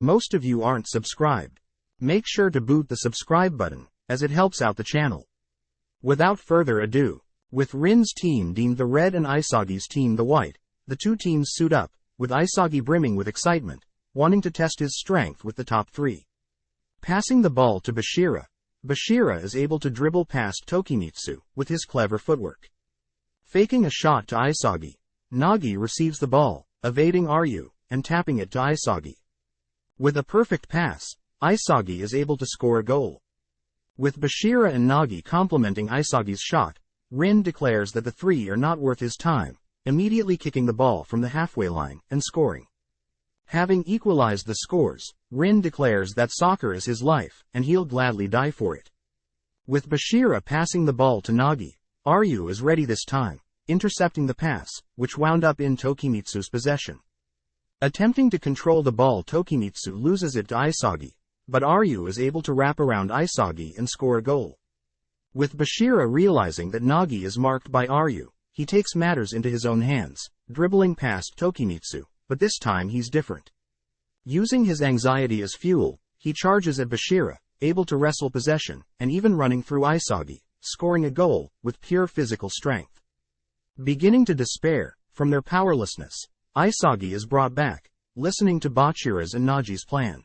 Most of you aren't subscribed. Make sure to boot the subscribe button, as it helps out the channel. Without further ado, with Rin's team deemed the red and Isagi's team the white, the two teams suit up, with Isagi brimming with excitement, wanting to test his strength with the top three. Passing the ball to Bachira, Bachira is able to dribble past Tokimitsu with his clever footwork. Faking a shot to Isagi, Nagi receives the ball, evading Ryu, and tapping it to Isagi. With a perfect pass, Isagi is able to score a goal. With Bachira and Nagi complementing Isagi's shot, Rin declares that the three are not worth his time, immediately kicking the ball from the halfway line and scoring. Having equalized the scores, Rin declares that soccer is his life, and he'll gladly die for it. With Bachira passing the ball to Nagi, Ryu is ready this time, intercepting the pass, which wound up in Tokimitsu's possession. Attempting to control the ball, Tokimitsu loses it to Isagi, but Ryu is able to wrap around Isagi and score a goal. With Bachira realizing that Nagi is marked by Ryu, he takes matters into his own hands, dribbling past Tokimitsu, but this time he's different. Using his anxiety as fuel, he charges at Bachira, able to wrestle possession, and even running through Isagi, scoring a goal with pure physical strength. Beginning to despair from their powerlessness, Isagi is brought back, listening to Bachira's and Nagi's plan.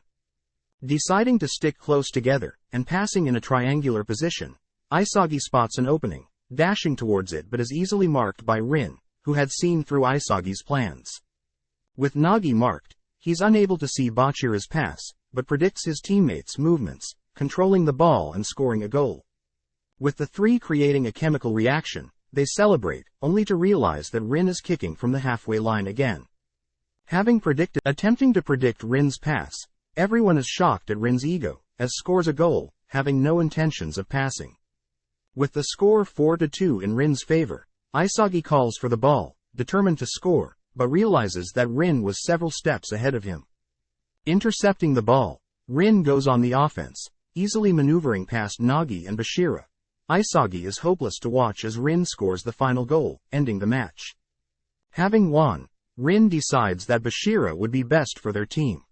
Deciding to stick close together, and passing in a triangular position, Isagi spots an opening, dashing towards it but is easily marked by Rin, who had seen through Isagi's plans. With Nagi marked, he's unable to see Bachira's pass, but predicts his teammates' movements, controlling the ball and scoring a goal. With the three creating a chemical reaction, they celebrate, only to realize that Rin is kicking from the halfway line again. Attempting to predict Rin's pass, everyone is shocked at Rin's ego, as scores a goal, having no intentions of passing. With the score 4-2 in Rin's favor, Isagi calls for the ball, determined to score, but realizes that Rin was several steps ahead of him. Intercepting the ball, Rin goes on the offense, easily maneuvering past Nagi and Bachira. Isagi is hopeless to watch as Rin scores the final goal, ending the match. Having won, Rin decides that Bachira would be best for their team.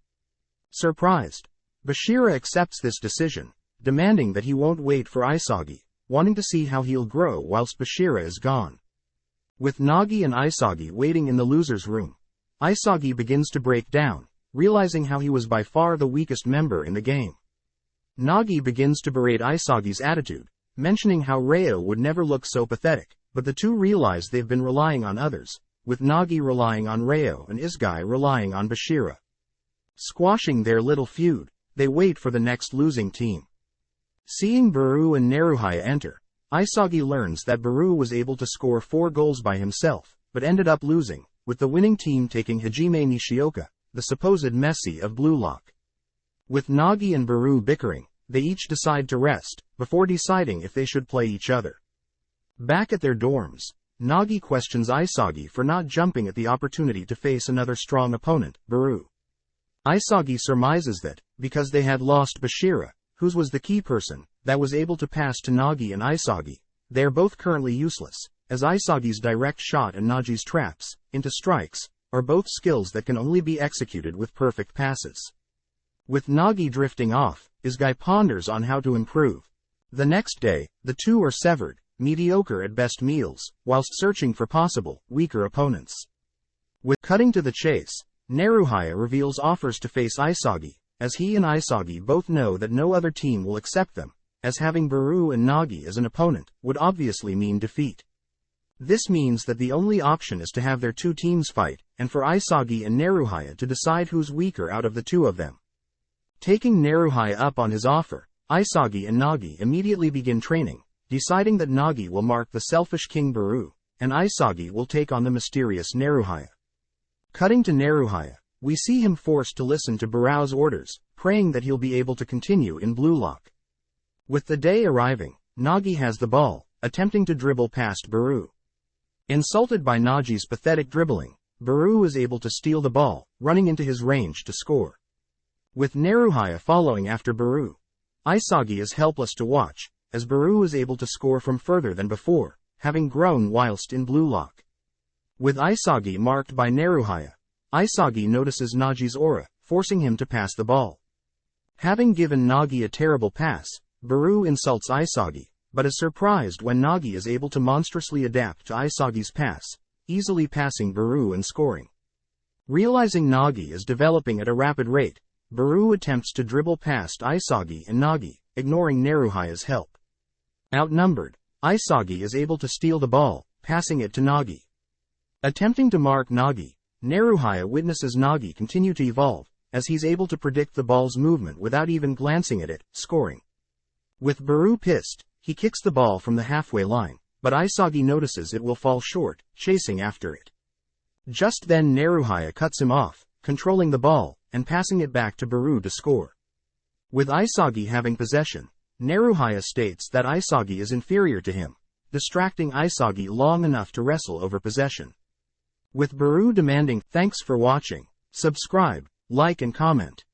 Surprised, Bachira accepts this decision, demanding that he won't wait for Isagi, wanting to see how he'll grow whilst Bachira is gone. With Nagi and Isagi waiting in the loser's room, Isagi begins to break down, realizing how he was by far the weakest member in the game. Nagi begins to berate Isagi's attitude, mentioning how Reo would never look so pathetic, but the two realize they've been relying on others, with Nagi relying on Reo and Isagi relying on Bachira. Squashing their little feud, they wait for the next losing team. Seeing Baru and Naruhaya enter, Isagi learns that Baru was able to score 4 goals by himself, but ended up losing, with the winning team taking Hajime Nishioka, the supposed Messi of BlueLock. With Nagi and Baru bickering, they each decide to rest, before deciding if they should play each other. Back at their dorms, Nagi questions Isagi for not jumping at the opportunity to face another strong opponent, Baru. Isagi surmises that, because they had lost Bachira, whose was the key person, that was able to pass to Nagi and Isagi, they are both currently useless, as Isagi's direct shot and Nagi's traps, into strikes, are both skills that can only be executed with perfect passes. With Nagi drifting off, Isagi ponders on how to improve. The next day, the two are severed, mediocre at best meals, whilst searching for possible, weaker opponents. With cutting to the chase, Naruhaya reveals offers to face Isagi, as he and Isagi both know that no other team will accept them, as having Baru and Nagi as an opponent would obviously mean defeat. This means that the only option is to have their two teams fight, and for Isagi and Naruhaya to decide who's weaker out of the two of them. Taking Naruhaya up on his offer, Isagi and Nagi immediately begin training, deciding that Nagi will mark the selfish King Baru, and Isagi will take on the mysterious Naruhaya. Cutting to Naruhaya, we see him forced to listen to Baru's orders, praying that he'll be able to continue in BlueLock. With the day arriving, Nagi has the ball, attempting to dribble past Baru. Insulted by Nagi's pathetic dribbling, Baru is able to steal the ball, running into his range to score. With Naruhaya following after Baru, Isagi is helpless to watch, as Baru is able to score from further than before, having grown whilst in BlueLock. With Isagi marked by Naruhaya, Isagi notices Nagi's aura, forcing him to pass the ball. Having given Nagi a terrible pass, Baru insults Isagi, but is surprised when Nagi is able to monstrously adapt to Isagi's pass, easily passing Baru and scoring. Realizing Nagi is developing at a rapid rate, Baru attempts to dribble past Isagi and Nagi, ignoring Naruhaya's help. Outnumbered, Isagi is able to steal the ball, passing it to Nagi. Attempting to mark Nagi, Naruhaya witnesses Nagi continue to evolve, as he's able to predict the ball's movement without even glancing at it, scoring. With Baru pissed, he kicks the ball from the halfway line, but Isagi notices it will fall short, chasing after it. Just then Naruhaya cuts him off, controlling the ball, and passing it back to Baru to score. With Isagi having possession, Naruhaya states that Isagi is inferior to him, distracting Isagi long enough to wrestle over possession. With Baru demanding, "Thanks for watching, subscribe, like and comment."